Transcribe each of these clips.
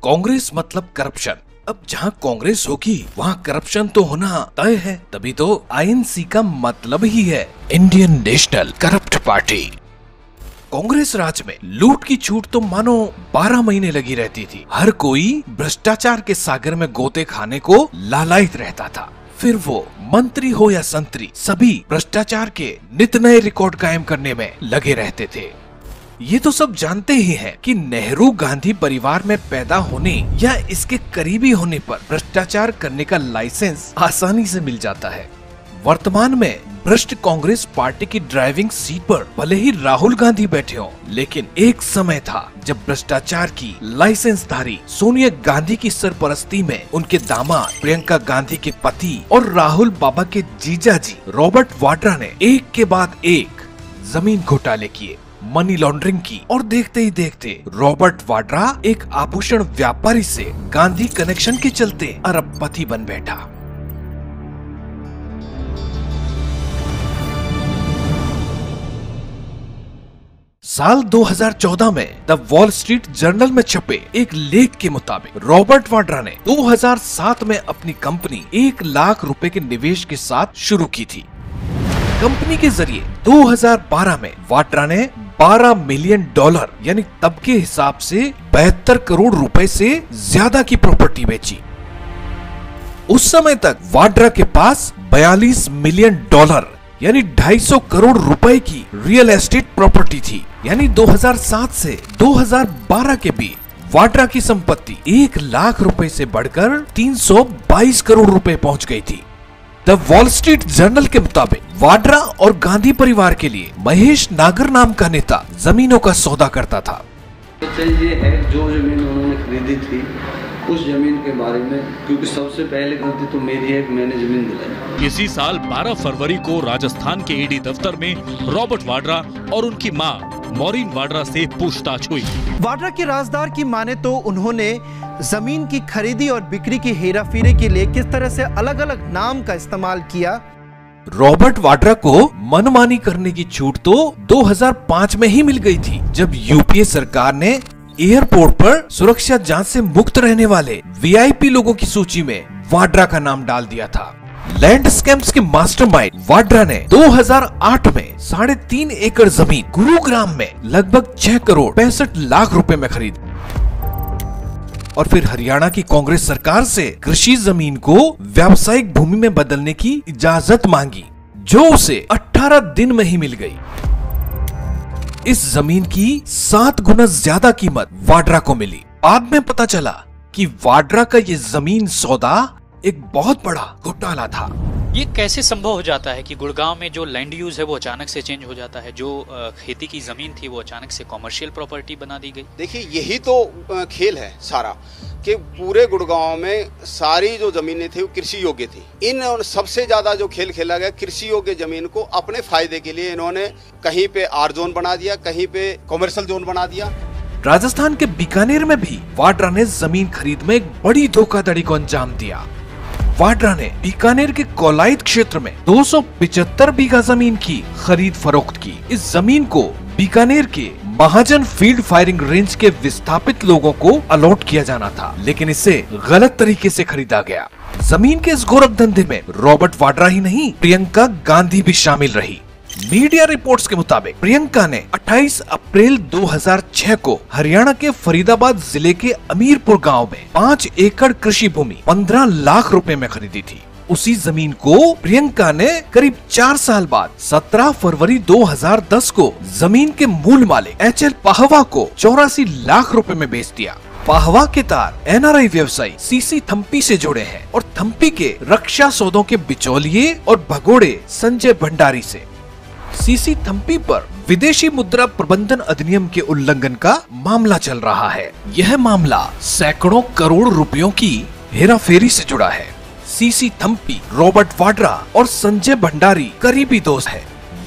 कांग्रेस मतलब करप्शन। अब जहाँ कांग्रेस होगी वहाँ करप्शन तो होना तय है, तभी तो आईएनसी का मतलब ही है Indian national corrupt party. Congress राज में लूट की छूट तो मानो 12 महीने लगी रहती थी। हर कोई भ्रष्टाचार के सागर में गोते खाने को लालायित रहता था। फिर वो मंत्री हो या संतरी, सभी भ्रष्टाचार के नित नए रिकॉर्ड कायम करने में लगे रहते थे। ये तो सब जानते ही हैं कि नेहरू गांधी परिवार में पैदा होने या इसके करीबी होने पर भ्रष्टाचार करने का लाइसेंस आसानी से मिल जाता है। वर्तमान में भ्रष्ट कांग्रेस पार्टी की ड्राइविंग सीट पर भले ही राहुल गांधी बैठे हों, लेकिन एक समय था जब भ्रष्टाचार की लाइसेंसधारी सोनिया गांधी की सरपरस्ती में उनके दामाद प्रियंका गांधी के पति और राहुल बाबा के जीजा जी रॉबर्ट वाड्रा ने एक के बाद एक जमीन घोटाले किए, मनी लॉन्ड्रिंग की, और देखते ही देखते रॉबर्ट वाड्रा एक आभूषण व्यापारी से गांधी कनेक्शन के चलते अरबपति बन बैठा। साल 2014 में द वॉल स्ट्रीट जर्नल में छपे एक लेख के मुताबिक रॉबर्ट वाड्रा ने 2007 में अपनी कंपनी 1 लाख रुपए के निवेश के साथ शुरू की थी। कंपनी के जरिए 2012 में वाड्रा ने $12 मिलियन यानी तब के हिसाब से 72 करोड़ रुपए से ज्यादा की प्रॉपर्टी बेची। उस समय तक वाड्रा के पास $42 मिलियन यानी 250 करोड़ रुपए की रियल एस्टेट प्रॉपर्टी थी। यानी 2007 से 2012 के बीच वाड्रा की संपत्ति 1 लाख रुपए से बढ़कर 322 करोड़ रुपए पहुंच गई थी। द वॉल स्ट्रीट जर्नल के मुताबिक वाड्रा और गांधी परिवार के लिए महेश नागर नाम का नेता जमीनों का सौदा करता था। तो ये है जो जमीन उन्होंने खरीदी थी उस जमीन के बारे में, क्योंकि सबसे पहले गलती तो मेरी है कि मैंने जमीन दिलाई। इसी साल 12 फरवरी को राजस्थान के ईडी दफ्तर में रॉबर्ट वाड्रा और उनकी मां मॉरीन वाड्रा से पूछताछ हुई। वाड्रा के राजदार की माने तो उन्होंने जमीन की खरीदी और बिक्री की हेराफेरी के लिए किस तरह से अलग अलग नाम का इस्तेमाल किया। रॉबर्ट वाड्रा को मनमानी करने की छूट तो 2005 में ही मिल गई थी, जब यूपीए सरकार ने एयरपोर्ट पर सुरक्षा जांच से मुक्त रहने वाले वीआईपी लोगों की सूची में वाड्रा का नाम डाल दिया था। लैंड स्कैम्स के मास्टरमाइंड वाड्रा ने 2008 में 3.5 एकड़ जमीन गुरुग्राम में लगभग 6 करोड़ 65 लाख रुपए में खरीदी और फिर हरियाणा की कांग्रेस सरकार से कृषि जमीन को व्यावसायिक भूमि में बदलने की इजाजत मांगी, जो उसे 18 दिन में ही मिल गई। इस जमीन की 7 गुना ज्यादा कीमत वाड्रा को मिली। बाद में पता चला कि वाड्रा का ये जमीन सौदा एक बहुत बड़ा घोटाला था। ये कैसे संभव हो जाता है कि गुड़गांव में जो लैंड यूज है वो अचानक से चेंज हो जाता है, जो खेती की जमीन थी वो अचानक से कॉमर्शियल प्रॉपर्टी बना दी गई? देखिए, यही तो खेल है सारा कि पूरे गुड़गांव में सारी जो जमीनें थी वो कृषि योग्य थी। इन सबसे ज्यादा जो खेल खेला गया, कृषि योग्य जमीन को अपने फायदे के लिए इन्होंने कहीं पे आर जोन बना दिया, कहीं पे कॉमर्शियल जोन बना दिया। राजस्थान के बीकानेर में भी वाड्रा ने जमीन खरीद में एक बड़ी धोखाधड़ी को अंजाम दिया। वाड्रा ने बीकानेर के कोलायत क्षेत्र में 275 बीघा जमीन की खरीद फरोख्त की। इस जमीन को बीकानेर के महाजन फील्ड फायरिंग रेंज के विस्थापित लोगों को अलॉट किया जाना था, लेकिन इसे गलत तरीके से खरीदा गया। जमीन के इस गोरख धंधे में रॉबर्ट वाड्रा ही नहीं, प्रियंका गांधी भी शामिल रही। मीडिया रिपोर्ट्स के मुताबिक प्रियंका ने 28 अप्रैल 2006 को हरियाणा के फरीदाबाद जिले के अमीरपुर गांव में 5 एकड़ कृषि भूमि 15 लाख रुपए में खरीदी थी। उसी जमीन को प्रियंका ने करीब 4 साल बाद 17 फरवरी 2010 को जमीन के मूल मालिक HL पाहवा को 84 लाख रुपए में बेच दिया। पाहवा के तार NRI व्यवसायी सीसी थम्पी से जुड़े हैं और थम्पी के रक्षा सौदों के बिचौलिए और भगोड़े संजय भंडारी से। सीसी थम्पी पर विदेशी मुद्रा प्रबंधन अधिनियम के उल्लंघन का मामला चल रहा है। यह मामला सैकड़ों करोड़ रुपयों की हेराफेरी से जुड़ा है। सीसी थम्पी, रॉबर्ट वाड्रा और संजय भंडारी करीबी दोस्त है।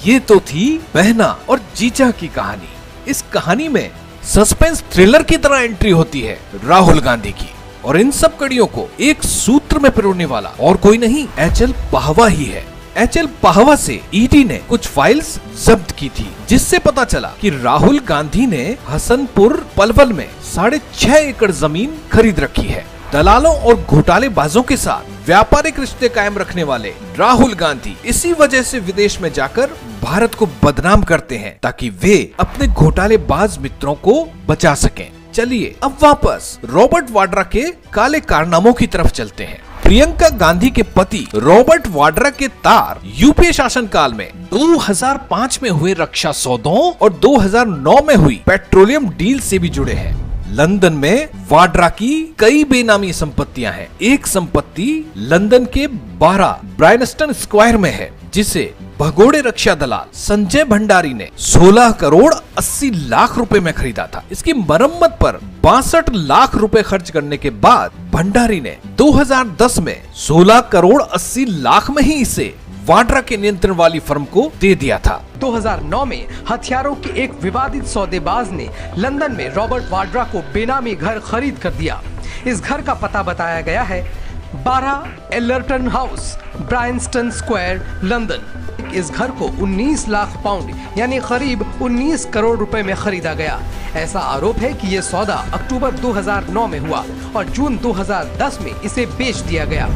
ये तो थी बहना और जीजा की कहानी। इस कहानी में सस्पेंस थ्रिलर की तरह एंट्री होती है राहुल गांधी की, और इन सब कड़ियों को एक सूत्र में पिरोने वाला और कोई नहीं, HL पाहवा ही है। HL पाहवा से ईडी ने कुछ फाइल्स जब्त की थी, जिससे पता चला कि राहुल गांधी ने हसनपुर पलवल में 6.5 एकड़ जमीन खरीद रखी है। दलालों और घोटालेबाजों के साथ व्यापारिक रिश्ते कायम रखने वाले राहुल गांधी इसी वजह से विदेश में जाकर भारत को बदनाम करते हैं, ताकि वे अपने घोटालेबाज मित्रों को बचा सकें। चलिए अब वापस रॉबर्ट वाड्रा के काले कारनामों की तरफ चलते हैं। प्रियंका गांधी के पति रॉबर्ट वाड्रा के तार यूपीए शासनकाल में 2005 में हुए रक्षा सौदों और 2009 में हुई पेट्रोलियम डील से भी जुड़े हैं। लंदन में वाड्रा की कई बेनामी संपत्तियां हैं। एक संपत्ति लंदन के 12 ब्रायनस्टन स्क्वायर में है, जिसे भगोड़े रक्षा दलाल संजय भंडारी ने 16 करोड़ 80 लाख रुपए में खरीदा था। इसकी मरम्मत पर 62 लाख रुपए खर्च करने के बाद भंडारी ने 2010 में 16 करोड़ 80 लाख में ही इसे वाड्रा के नियंत्रण वाली फर्म को दे दिया था। 2009 में हथियारों के एक विवादित सौदेबाज ने लंदन में रॉबर्ट वाड्रा को बेनामी घर खरीद कर दिया। इस घर का पता बताया गया है 12 एलर्टन हाउस, ब्रायनस्टन स्क्वायर, लंदन। इस घर को 19 लाख पाउंड यानी करीब 19 करोड़ रुपए में खरीदा गया। ऐसा आरोप है कि यह सौदा अक्टूबर 2009 में हुआ और जून 2010 में इसे बेच दिया गया।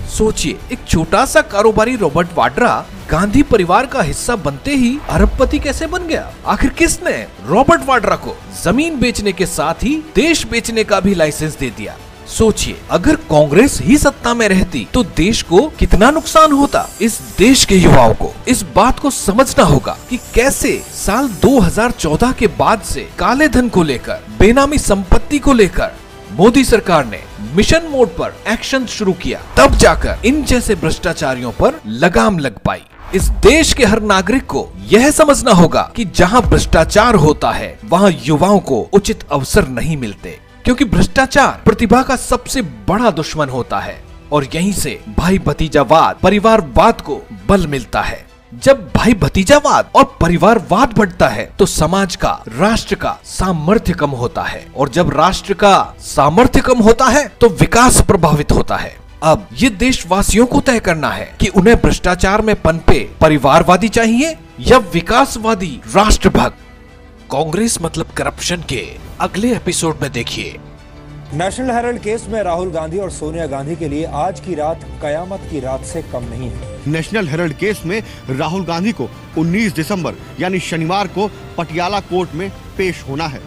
सोचिए, एक छोटा सा कारोबारी रॉबर्ट वाड्रा गांधी परिवार का हिस्सा बनते ही अरबपति कैसे बन गया? आखिर किसने रॉबर्ट वाड्रा को जमीन बेचने के साथ ही देश बेचने का भी लाइसेंस दे दिया? सोचिए, अगर कांग्रेस ही सत्ता में रहती तो देश को कितना नुकसान होता। इस देश के युवाओं को इस बात को समझना होगा कि कैसे साल 2014 के बाद से काले धन को लेकर, बेनामी संपत्ति को लेकर मोदी सरकार ने मिशन मोड पर एक्शन शुरू किया। तब जाकर इन जैसे भ्रष्टाचारियों पर लगाम लग पाई। इस देश के हर नागरिक को यह समझना होगा कि जहां भ्रष्टाचार होता है वहां युवाओं को उचित अवसर नहीं मिलते, क्योंकि भ्रष्टाचार प्रतिभा का सबसे बड़ा दुश्मन होता है और यहीं से भाई भतीजावाद, परिवारवाद को बल मिलता है। जब भाई भतीजावाद और परिवारवाद बढ़ता है तो समाज का, राष्ट्र का सामर्थ्य कम होता है, और जब राष्ट्र का सामर्थ्य कम होता है तो विकास प्रभावित होता है। अब ये देशवासियों को तय करना है कि उन्हें भ्रष्टाचार में पनपे परिवारवादी चाहिए या विकासवादी राष्ट्रभक्त। कांग्रेस मतलब करप्शन के अगले एपिसोड में देखिए। नेशनल हेराल्ड केस में राहुल गांधी और सोनिया गांधी के लिए आज की रात कयामत की रात से कम नहीं है। नेशनल हेराल्ड केस में राहुल गांधी को 19 दिसंबर यानी शनिवार को पटियाला कोर्ट में पेश होना है।